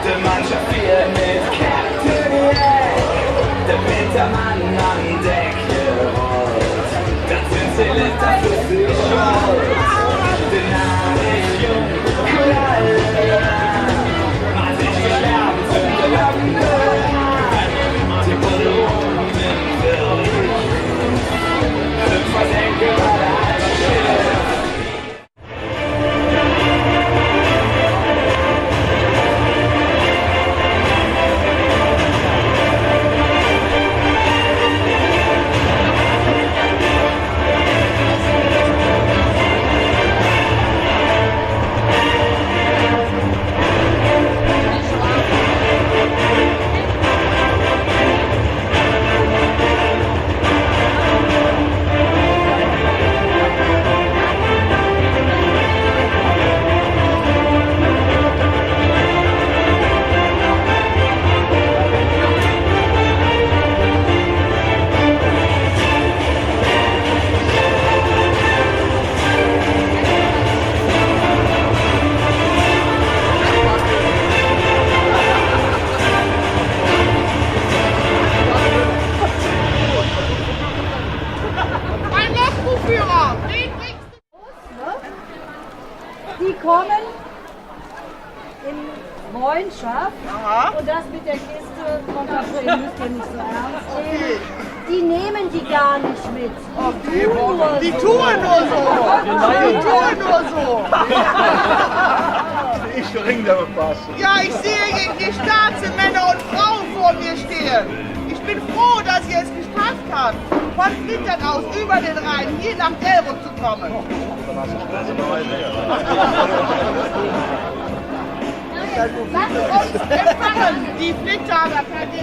De Mannschaft hier mit Captain Jack, der Wintermann an Deck gerollt. Das sind Zylinder für sich schuld. Der Name ist jung, cool, man sich geschlafen für die Lampe. Die wurde rum im Bild. Fünf Versenke war der halbe Schiff. Die kommen in Freundschaft. Aha. Und das mit der Kiste von April müsst ihr nicht so ernst nehmen. Die nehmen die gar nicht mit. Die tun nur so. Die tun nur so. Ich gering der Spaß. Ja, ich sehe die Staatsmänner und Frauen vor mir stehen. Ich bin froh, dass ich es geschafft habe, von Flittern aus über den Rhein hier nach Delbrück zu kommen. Lasst uns empfangen, die Flitthaber KG.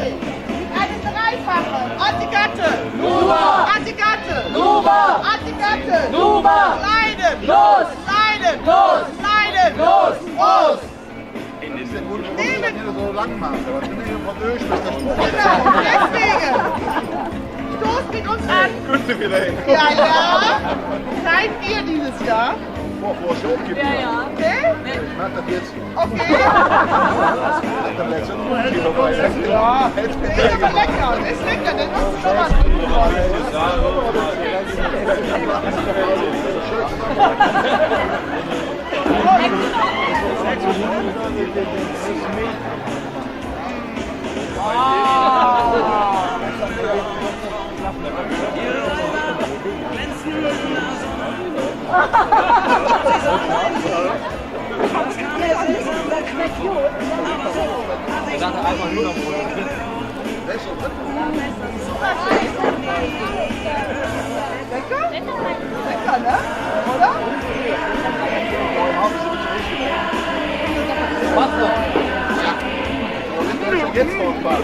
Mit einem dreifachen Antigatte, Nuba, Antigatte, Nuba, Antigatte, Nuba, Leiden, los, Leiden, los, Leiden, los, los. Das ist der Wunsch, warum ich das hier so lang mache. Aber ich bin nicht von Ösch, bis der Spruch Genau, deswegen. Stoß mit uns an. Könnte vielleicht. Ja, ja. Kein Bier dieses Jahr. Vor Show gibt es. Okay? Ich mach das jetzt. Okay. Dann letzte Kilo bei ja, jetzt bin Ist aber lecker. Ist lecker. Den musst du schon mal Ich dachte einfach nur noch Lecker? Lecker, ne? Oder? Jetzt vor Spaß.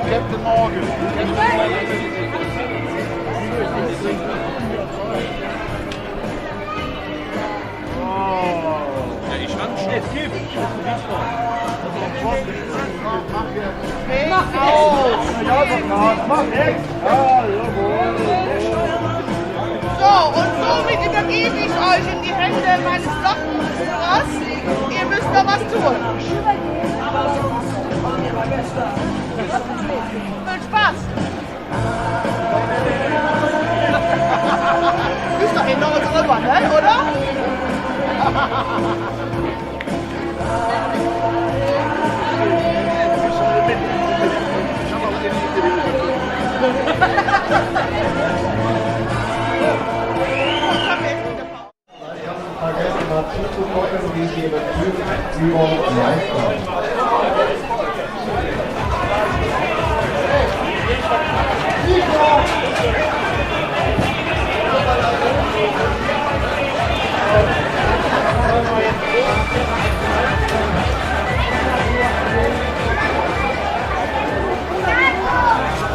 Captain Morgan. Mach aus! So, und somit dann gebe ich euch in die Hände meines Glockenführers. Ihr müsst da was tun. Viel Spaß. Ist doch hinter uns rüber, ne? Oder? Vergessen mal zuzugucken, wie sie ihre Übung meistern.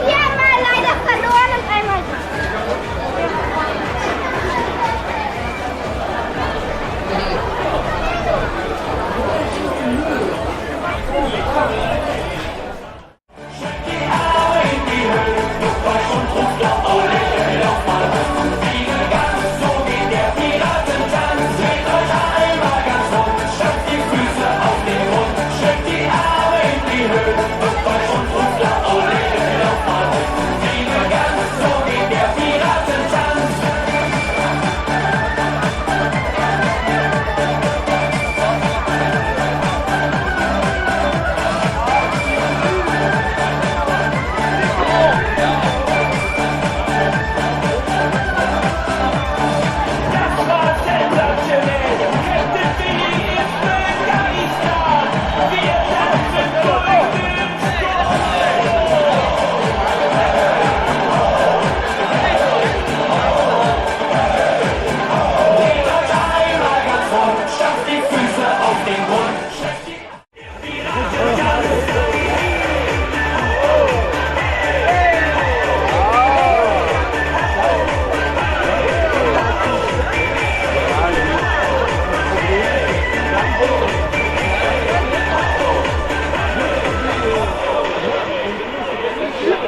Viermal leider verloren und einmal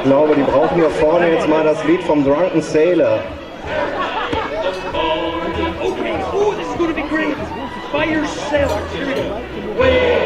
Ich glaube, die brauchen hier vorne jetzt mal das Lied vom Drunken Sailor. Okay, oh, this is going to be great. By yourself. Here we go. Way.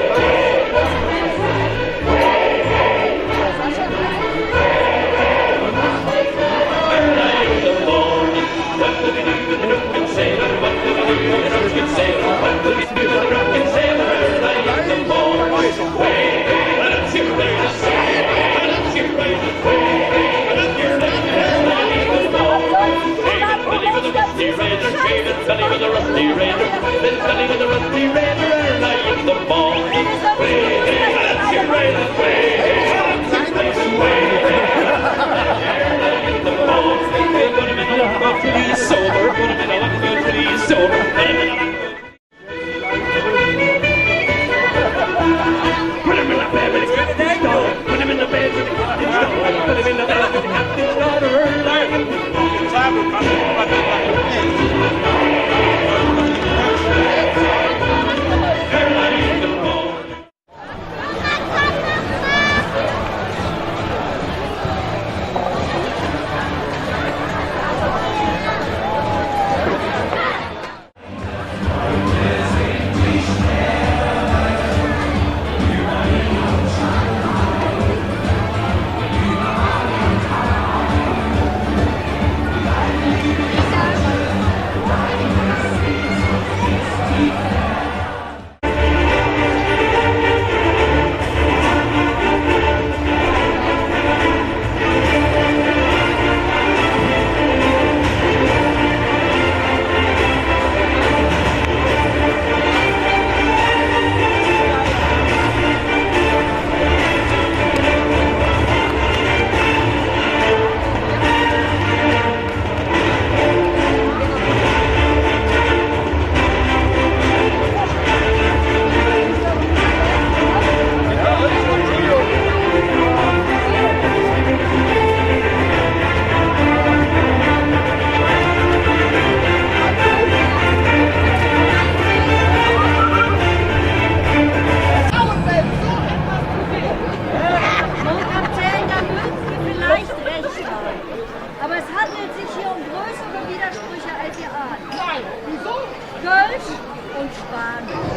Deutsch und Spanisch.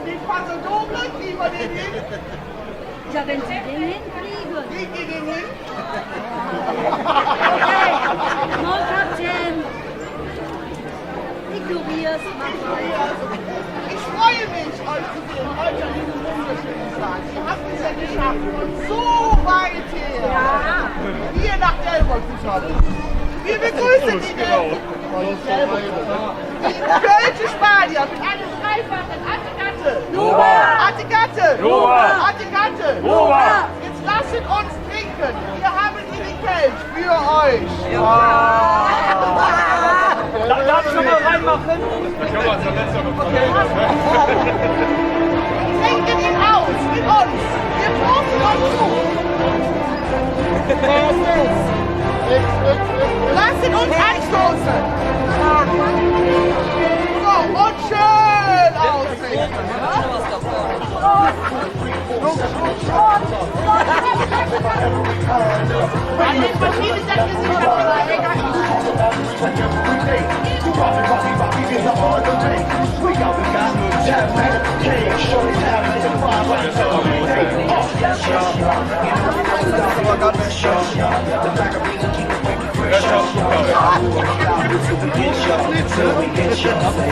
Die Pasodoble, kriegen wir den hin? Ja, wenn Sie den hinkriegen. Kriegen die den hin? Okay, mon Kapitän. Ignoriers, mach weiter. Ich freue mich, euch zu sehen, heute an diesem wunderschönen Tag. Ihr habt es ja geschafft, von so weit her. Hier nach Delbrück zu kommen. Wir begrüßen die Kölsche Spanier mit einem dreifachen Attigante. Attigante. Jetzt lasst uns trinken. Wir haben hier den Kelch für euch. Darf ich schon mal reinmachen? Trinken ihn aus mit uns. Wir prosten euch zu. Lasst uns anstoßen. So, und schön ausrichten. An den verschiedenen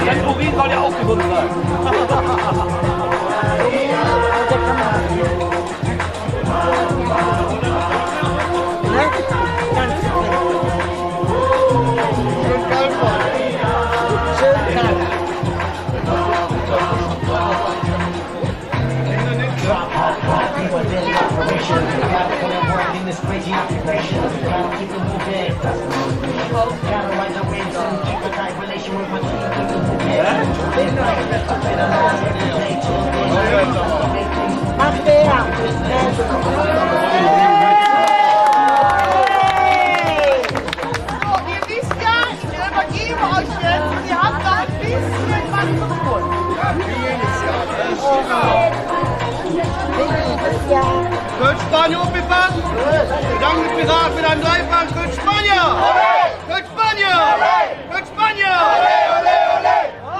Das Urin soll ja auch gesund sein. Ihr wisst ja, ich übergebe euch jetzt und ihr habt noch ein bisschen was zu tun. Köln Spanier aufgepasst! Danke Pirat mit einem Dreifach! Köln Spanier! Köln Spanier! Köln Spanier! Ah.